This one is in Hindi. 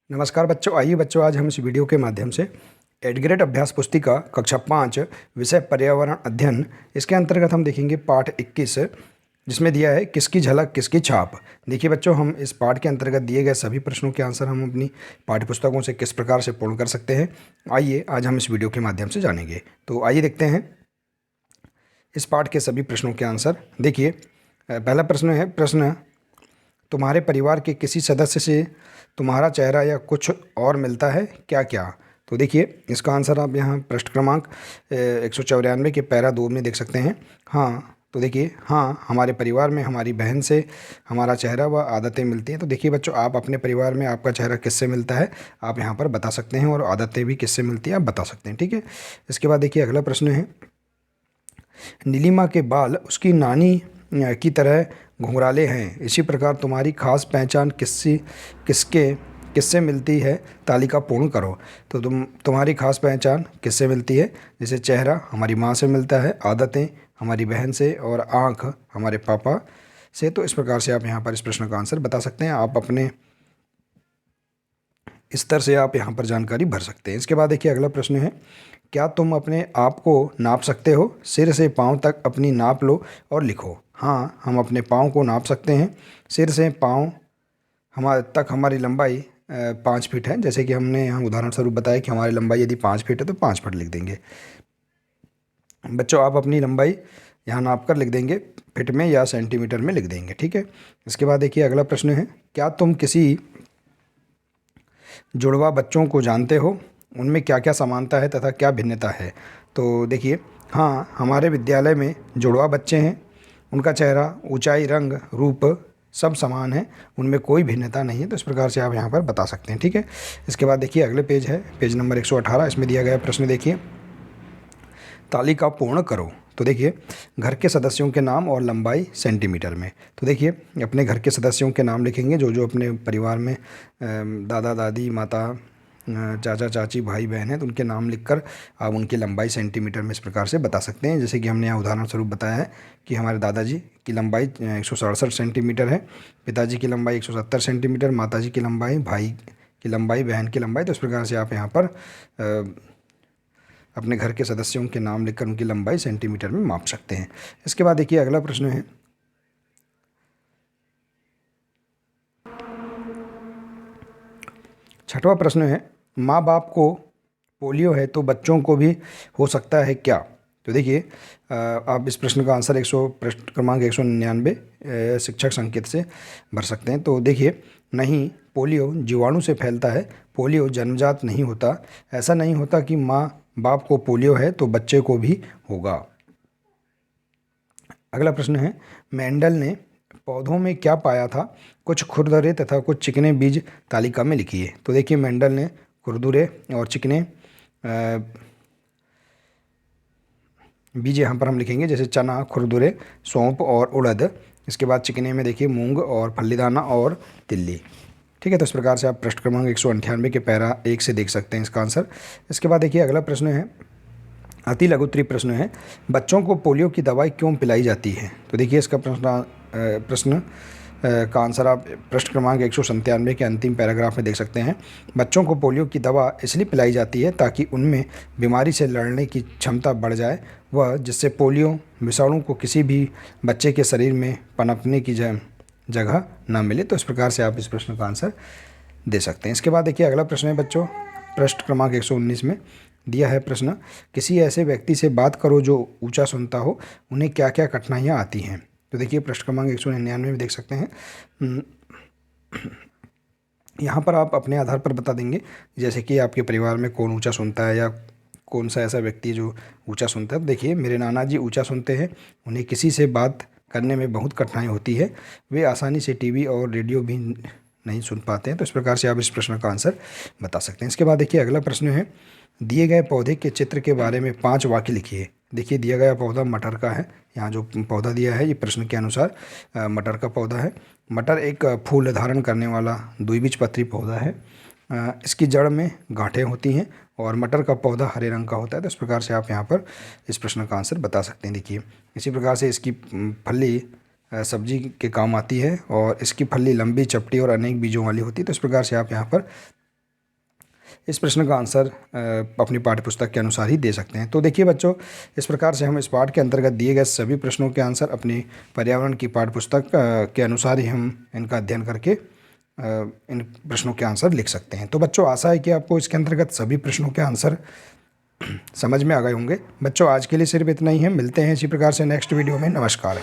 नमस्कार बच्चों, आइए बच्चों आज हम इस वीडियो के माध्यम से एडग्रेड अभ्यास पुस्तिका कक्षा 5 विषय पर्यावरण अध्ययन इसके अंतर्गत हम देखेंगे पाठ 21 जिसमें दिया है किसकी झलक किसकी छाप। देखिए बच्चों, हम इस पाठ के अंतर्गत दिए गए सभी प्रश्नों के आंसर हम अपनी पाठ्य पुस्तकों से किस प्रकार से पूर्ण कर सकते हैं, आइए आज हम इस वीडियो के माध्यम से जानेंगे। तो आइए देखते हैं इस पाठ के सभी प्रश्नों के आंसर। देखिए पहला प्रश्न है, प्रश्न तुम्हारे परिवार के किसी सदस्य से तुम्हारा चेहरा या कुछ और मिलता है क्या क्या। तो देखिए इसका आंसर आप यहाँ पृष्ठ क्रमांक 194 के पैरा 2 में देख सकते हैं। हाँ, तो देखिए हाँ, हमारे परिवार में हमारी बहन से हमारा चेहरा व आदतें मिलती हैं। तो देखिए बच्चों, आप अपने परिवार में आपका चेहरा किससे मिलता है आप यहाँ पर बता सकते हैं, और आदतें भी किससे मिलती हैं आप बता सकते हैं। ठीक है, इसके बाद देखिए अगला प्रश्न है, नीलिमा के बाल उसकी नानी की तरह घुंघराले हैं, इसी प्रकार तुम्हारी खास पहचान किससे मिलती है, तालिका पूर्ण करो। तो तुम्हारी खास पहचान किससे मिलती है, जैसे चेहरा हमारी माँ से मिलता है, आदतें हमारी बहन से, और आँख हमारे पापा से। तो इस प्रकार से आप यहाँ पर इस प्रश्न का आंसर बता सकते हैं। आप अपने स्तर से आप यहाँ पर जानकारी भर सकते हैं। इसके बाद देखिए अगला प्रश्न है, क्या तुम अपने आप को नाप सकते हो, सिर से पाँव तक अपनी नाप लो और लिखो। हाँ, हम अपने पाँव को नाप सकते हैं। सिर से पाँव हमारी लंबाई 5 फीट है, जैसे कि हमने यहाँ उदाहरण स्वरूप बताया कि हमारी लंबाई यदि 5 फीट है तो 5 फीट लिख देंगे। बच्चों, आप अपनी लंबाई यहाँ नाप कर लिख देंगे, फीट में या सेंटीमीटर में लिख देंगे। ठीक है, इसके बाद देखिए अगला प्रश्न है, क्या तुम किसी जुड़वा बच्चों को जानते हो, उनमें क्या क्या समानता है तथा क्या भिन्नता है। तो देखिए हाँ, हमारे विद्यालय में जुड़वा बच्चे हैं, उनका चेहरा, ऊंचाई, रंग, रूप सब समान है, उनमें कोई भिन्नता नहीं है। तो इस प्रकार से आप यहाँ पर बता सकते हैं। ठीक है, इसके बाद देखिए अगले पेज है, पेज नंबर 118। इसमें दिया गया प्रश्न देखिए, तालिका पूर्ण करो। तो देखिए घर के सदस्यों के नाम और लंबाई सेंटीमीटर में। तो देखिए अपने घर के सदस्यों के नाम लिखेंगे, जो जो अपने परिवार में दादा दादी, माता, चाचा चाची, भाई बहन हैं, तो उनके नाम लिखकर आप उनकी लंबाई सेंटीमीटर में इस प्रकार से बता सकते हैं। जैसे कि हमने यहाँ उदाहरण स्वरूप बताया है कि हमारे दादाजी की लंबाई 167 सेंटीमीटर है, पिताजी की लंबाई 170 सेंटीमीटर, माताजी की लंबाई, भाई की लंबाई, बहन की लंबाई। तो इस प्रकार से आप यहाँ पर अपने घर के सदस्यों के नाम लिखकर उनकी लंबाई सेंटीमीटर में माप सकते हैं। इसके बाद देखिए अगला प्रश्न है, छठवां प्रश्न है, माँ बाप को पोलियो है तो बच्चों को भी हो सकता है क्या। तो देखिए आप इस प्रश्न का आंसर पृष्ठ क्रमांक 199 शिक्षक संकेत से भर सकते हैं। तो देखिए नहीं, पोलियो जीवाणु से फैलता है, पोलियो जन्मजात नहीं होता। ऐसा नहीं होता कि माँ बाप को पोलियो है तो बच्चे को भी होगा। अगला प्रश्न है, मेंडल ने पौधों में क्या पाया था, कुछ खुरदरे तथा कुछ चिकने बीज तालिका में लिखिए। तो देखिए मेंडल ने खुरदुरे और चिकने बीज यहाँ पर हम लिखेंगे, जैसे चना, खुरदुरे, सौंफ और उड़द। इसके बाद चिकने में देखिए मूंग और फल्लीदाना और तिल्ली। ठीक है, तो इस प्रकार से आप पृष्ठ क्रमांक 198 के पैरा 1 से देख सकते हैं इसका आंसर। इसके बाद देखिए अगला प्रश्न है, अति लघु उत्तरीय प्रश्न है, बच्चों को पोलियो की दवाई क्यों पिलाई जाती है। तो देखिए इसका प्रश्न का आंसर आप पृष्ठ क्रमांक 197 के अंतिम पैराग्राफ में देख सकते हैं। बच्चों को पोलियो की दवा इसलिए पिलाई जाती है ताकि उनमें बीमारी से लड़ने की क्षमता बढ़ जाए, वह जिससे पोलियो विषाणु को किसी भी बच्चे के शरीर में पनपने की जगह ना मिले। तो इस प्रकार से आप इस प्रश्न का आंसर दे सकते हैं। इसके बाद देखिए अगला प्रश्न है बच्चों, पृष्ठ क्रमांक 119 में दिया है प्रश्न, किसी ऐसे व्यक्ति से बात करो जो ऊंचा सुनता हो, उन्हें क्या क्या कठिनाइयाँ आती हैं। तो देखिए पृष्ठ क्रमांक 199 में देख सकते हैं। यहाँ पर आप अपने आधार पर बता देंगे, जैसे कि आपके परिवार में कौन ऊंचा सुनता है या कौन सा ऐसा व्यक्ति जो ऊंचा सुनता है। तो देखिए मेरे नाना जी ऊंचा सुनते हैं, उन्हें किसी से बात करने में बहुत कठिनाई होती है, वे आसानी से टीवी और रेडियो भी नहीं सुन पाते हैं। तो इस प्रकार से आप इस प्रश्न का आंसर बता सकते हैं। इसके बाद देखिए अगला प्रश्न है, दिए गए पौधे के चित्र के बारे में 5 वाक्य लिखिए। देखिए दिया गया पौधा मटर का है, यहाँ जो पौधा दिया है ये प्रश्न के अनुसार मटर का पौधा है। मटर एक फूल धारण करने वाला द्विबीजपत्री पौधा है, इसकी जड़ में गांठें होती हैं और मटर का पौधा हरे रंग का होता है। तो इस प्रकार से आप यहाँ पर इस प्रश्न का आंसर बता सकते हैं। देखिए इसी प्रकार से इसकी फली सब्जी के काम आती है और इसकी फली लंबी, चपटी और अनेक बीजों वाली होती है। तो इस प्रकार से आप यहाँ पर इस प्रश्न का आंसर अपनी पाठ्यपुस्तक के अनुसार ही दे सकते हैं। तो देखिए बच्चों, इस प्रकार से हम इस पाठ के अंतर्गत दिए गए सभी प्रश्नों के आंसर अपनी पर्यावरण की पाठ्यपुस्तक के अनुसार ही हम इनका अध्ययन करके इन प्रश्नों के आंसर लिख सकते हैं। तो बच्चों, आशा है कि आपको इसके अंतर्गत सभी प्रश्नों के आंसर समझ में आ गए होंगे। बच्चों, आज के लिए सिर्फ इतना ही है। मिलते हैं इसी प्रकार से नेक्स्ट वीडियो में। नमस्कार।